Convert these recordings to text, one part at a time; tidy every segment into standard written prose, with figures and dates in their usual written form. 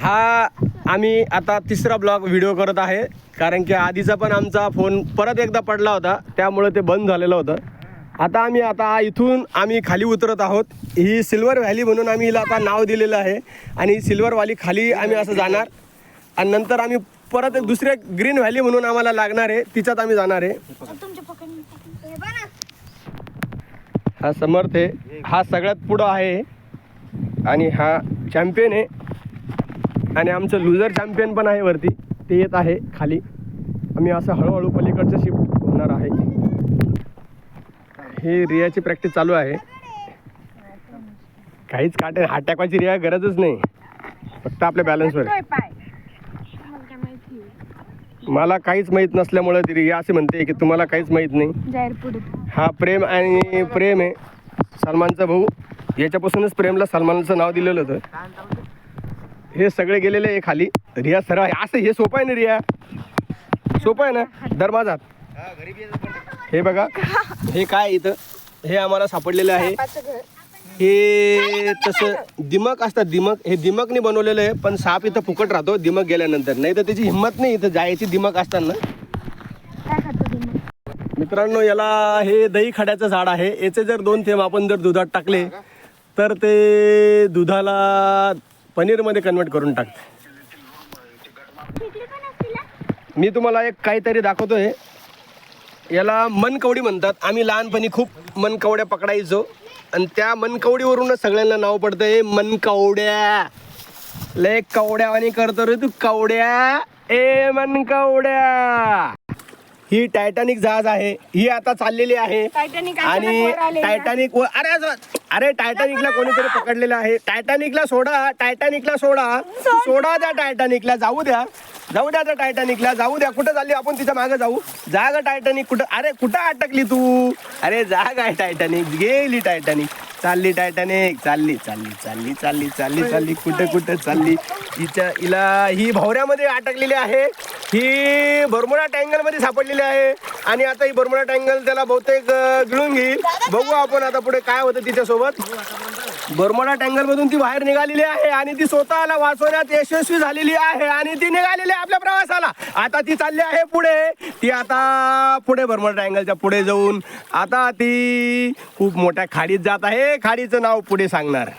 हा आम्ही आता तिसरा ब्लॉग व्हिडिओ करत आहे, कारण की आधीचा पण आमचा फोन परत एकदा पडला होता, त्यामुळे ते बंद झालेलं होतं. आता इथून आम्ही खाली उतरत आहोत. ही सिल्वर व्हॅली म्हणून आम्ही हिला आता नाव दिलेलं आहे. आणि सिल्वर व्हॅली खाली आम्ही असं जाणार आणि नंतर आम्ही परत एक दुसऱ्या ग्रीन व्हॅली म्हणून आम्हाला लागणार आहे, तिच्यात आम्ही जाणार आहे. हा समर्थ आहे, हा सगळ्यात पुढं आहे आणि हा चॅम्पियन आहे. आणि आमचं लुझर चॅम्पियन पण आहे वरती, ते येत आहे खाली. आम्ही असं हळूहळू पलीकडचं शिफ्ट होणार आहे. हे रियाची प्रॅक्टिस चालू आहे. काहीच काटे हात टाकवायची रिया गरजच नाही, फक्त आपल्या बॅलन्सवर. मला काहीच माहीत नसल्यामुळे ती रिया असे म्हणते की तुम्हाला काहीच माहीत नाही. हा प्रेम आणि प्रेम आहे, सलमानचा भाऊ. याच्यापासूनच प्रेमला सलमानचं नाव दिलेलं होतं. हे सगळे गेलेले आहे खाली. रिया सरळ असं हे सोपं आहे ना रिया, सोपं आहे ना. दर माझा हे बघा, हे काय इथं हे आम्हाला सापडलेलं आहे. हे तसं दिमक असतात, दिमक. हे दिमकने बनवलेलं आहे, पण साप इथं फुकट राहतो दिमक गेल्यानंतर, नाही तर त्याची हिंमत नाही इथं जायची दिमक असताना. मित्रांनो, याला हे दही खड्याचं झाड आहे. याचे जर 2 थेंब आपण जर दुधात टाकले तर ते दुधाला पनीरमध्ये कन्वर्ट करून टाकते. मी तुम्हाला एक काहीतरी दाखवतोय. याला मनकवडी म्हणतात. आम्ही लहानपणी खूप मनकवड्या पकडायचो आणि त्या मनकवडीवरूनच सगळ्यांना नाव पडतंय मनकवड्या. लय कवड्यावानी करतो रे तू कवड्या, ए मनकवड्या. ही टायटॅनिक जहाज आहे, ही आता चाललेली आहे. आणि टायटॅनिक अरे टायटॅनिकला कोणीतरी पकडलेलं आहे. टायटॅनिकला सोडा, टायटॅनिकला सोडा द्या. टायटॅनिकला जाऊ द्या त्या टायटॅनिकला जाऊ द्या. कुठं चालली आपण तिच्या मागे जाऊ. जाग टायटॅनिक कुठं, अरे कुठं अटकली तू. अरे जाग आहे टायटॅनिक, गेली टायटॅनिक. चालली टायटॅनिक, चालली कुठं चालली. हिला ही भवऱ्यामध्ये अटकलेली आहे. ही बर्मुडा ट्रँगल मध्ये सापडलेली आहे आणि आता ही बर्मुडा ट्रँगल त्याला बहुतेक गिळून घेईल. बघू आपण आता पुढे काय होतं तिच्यासोबत. बर्मुडा ट्रँगल मधून ती बाहेर निघालेली आहे आणि ती स्वतःला वाचवण्यात यशस्वी झालेली आहे आणि ती निघालेली आहे आपल्या प्रवासाला. आता ती चालली आहे पुढे. ती आता पुढे बर्मुडा ट्रँगलच्या पुढे जाऊन आता ती खूप मोठ्या खाडीत जात आहे. खाडीचं नाव पुढे सांगणार.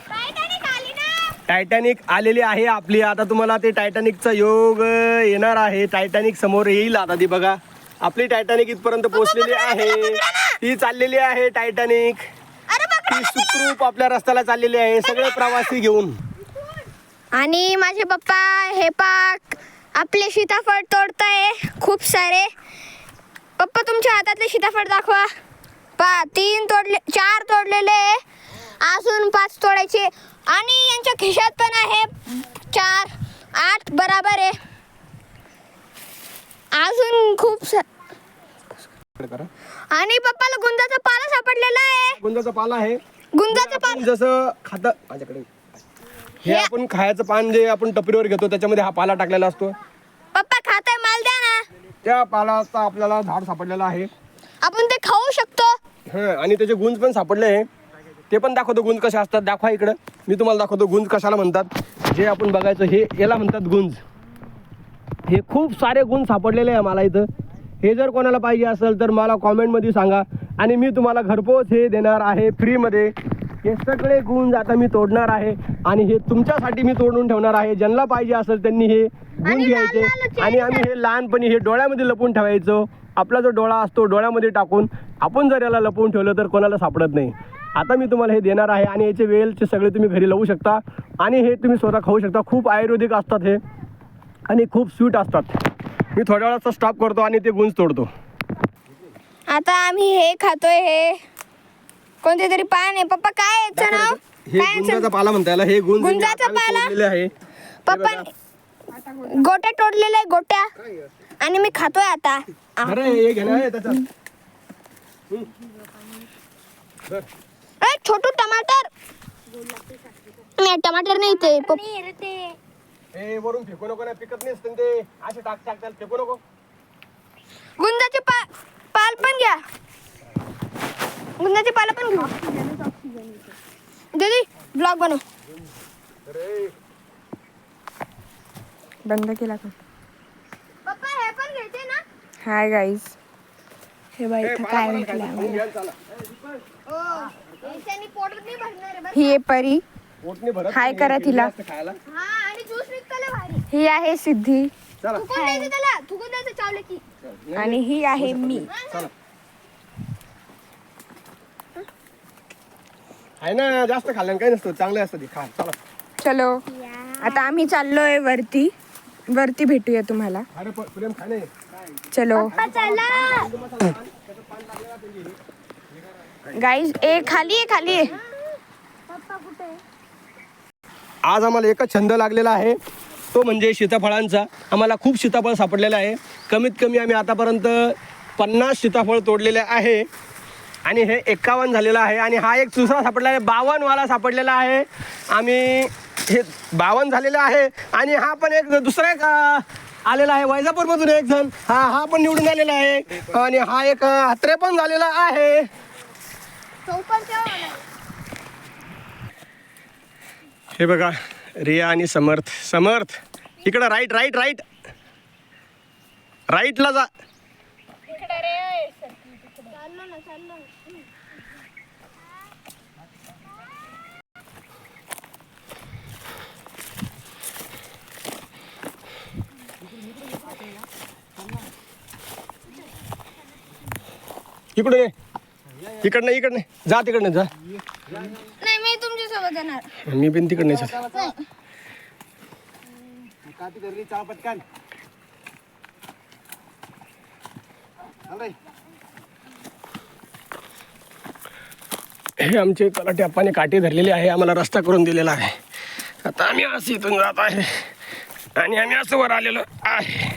टायटॅनिक आलेली आहे आपली. आता तुम्हाला ते टायटॅनिकचा योग येणार आहे. टायटॅनिक समोर येईल आता. ती बघा, आपली टायटॅनिक इथपर्यंत पोहोचलेली आहे. ती चाललेली आहे टायटॅनिक. ती सुखरूप आपल्या रस्त्याला चाललेली आहे, सगळे प्रवासी घेऊन. आणि माझे पप्पा हे पाक आपले सीताफळ तोडताय खूप सारे. पप्पा तुमच्या हातातले सीताफळ दाखवा. 4 तोडलेले, अजून 5 तोडायचे. आणि यांच्या खिशात पण आहे 4, 8 बराबर आहे. अजून खूप आणि पप्पाला गुंजाचा पाला सापडलेला आहे. गुंजाचा पाला आहे. गुंजाचा पाला जसं खाता माझ्याकडे हे आपण खायचं पान जे आपण टपरीवर घेतो त्याच्यामध्ये हा पाला टाकलेला असतो. पप्पा खाताय, माल द्या ना. त्या पालाचा आपल्याला झाड सापडलेला आहे. आपण ते खाऊ शकतो. आणि त्याचे गुंज पण सापडले आहे. ते पण दाखवतो गुंज कसे असतात. दाखवा इकडं, मी तुम्हाला दाखवतो गुंज कशाला म्हणतात. जे आपण बघायचं हे याला म्हणतात गुंज. हे खूप सारे गुंज सापडलेले आहे मला इथं. हे जर कोणाला पाहिजे असेल तर मला कॉमेंटमध्ये सांगा आणि मी तुम्हाला घरपोच हे देणार आहे फ्रीमध्ये. हे सगळे गुंज आता मी तोडणार आहे आणि हे तुमच्यासाठी मी तोडून ठेवणार आहे. ज्यांना पाहिजे असेल त्यांनी हे गुंज घ्यायचे आणि आम्ही हे लहानपणी हे डोळ्यामध्ये लपवून ठेवायचो. आपला जो डोळा असतो डोळ्यामध्ये टाकून आपण जर याला लपवून ठेवलं तर कोणाला सापडत नाही. आता मी तुम्हाला हे देणार आहे आणि याचे वेलचे सगळे तुम्ही घरी लावू शकता आणि हे तुम्ही स्वतः खाऊ शकता. खूप आयुर्वेदिक असतात हे आणि खूप स्वीट असतात. मी थोड्या वेळाचा स्टॉप करतो आणि ते गुंज तोडतो. आता आम्ही हे खातोय. हे कोणते तरी पान आहे. पप्पा काय याचं नाव? हे गुंजाचा पाला म्हणता याला. हे गुंजाचा पाला आहे. पप्पा गोट्या तोडलेल्या आहे, गोट्या. आणि मी खातोय आता. अरे हे घे ना त्याचा. छोटू टमाटर. नाही टमाटर नाही ते ए वरून फेकू नको ना, पिकत नाही ते. असे टाक त्याला फेकू नको. गुंजाचे पाल पण घ्या. गुंजाचे पाला पण घेऊ. दीदी ब्लॉग बनव. बंद केला का? पप्पा हे पण घ्यायचे ना? हाय गाईज, हे बाई इथं काय भेटलं आम्हाला. याच्याने पोटात नाही भरणार आहे बरं. ही आहे परी, पोटने भरत हाय नाही, करा ते तिला. जास्त खायला. हा आणि ज्यूस निघतले भारी. ही आहे सिद्धी चला थुकून द्यायचं त्याला, थुकून द्यायचं चावलं की. आणि ही आहे मी. चला आहे ना, जास्त खाल्ल्यानं काही नसतं, चांगलं असतं ते खा. चला चलो आता आम्ही चाललोय वरती. वरती भेटूया तुम्हाला. अरे प्रेम खा नाही. चलो पप्पा चला. गाईज, ए खाली आहे, खाली आहे. पप्पा कुठे आहे? आज आम्हाला एकच छंद लागलेला आहे, तो म्हणजे सीताफळांचा. आम्हाला खूप सीताफळ सापडलेलं आहे. कमीत कमी आम्ही आतापर्यंत 50 सीताफळ तोडलेले आहे आणि हे 51 झालेलं आहे. आणि हा एक दुसरा सापडला आहे, 52 वाला सापडलेला आहे. आम्ही हे 52 झालेलं आहे. आणि हा पण एक दुसरा एक आलेला आहे वैजापूरमधून एक जण, हा पण निवडून आलेला आहे. आणि हा एक 53 झालेला आहे. चौपन तेव्हा म्हणा. हे बघा, रिया आणि समर्थ इकडं राईट राईट राईट राईटला जा. चाललो ना, चाललो ना. इकडनं जा, तिकडनं जा. नाही मी तुमच्या सोबत येणार. मी पण तिकडनं हे आमचे तलाठी अप्पाने काठी धरलेली आहे, आम्हाला रस्ता करून दिलेला आहे. आता आम्ही असं इथून जात आहे आणि आम्ही असं वर आलेलो आहे.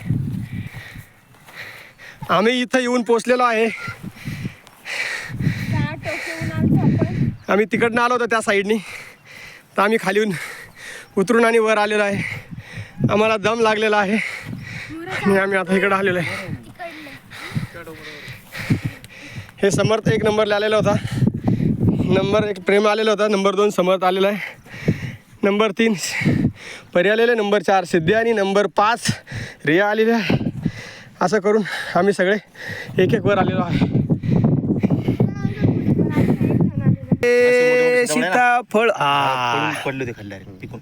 आम्ही इथं येऊन पोचलेलो आहे. आम्ही तिकडनं आलो होतो त्या साईडनी, तर आम्ही खाली येऊन उतरून आणि वर आलेलो आहे. आम्हाला दम लागलेला आहे आणि आम्ही आता इकडं आलेलो आहे. हे समर्थ 1 नंबरला आलेला होता, नंबर 1 प्रेम आलेला होता, नंबर 2 समर्थ आलेला आहे, नंबर 3 परी आलेले, नंबर 4 सिद्धी आणि नंबर 5 रिया आलेली आहे. असं करून आम्ही सगळे एक वर आलेलो आहे. सीताफळ पडलो ते खाल्ल्या तिकून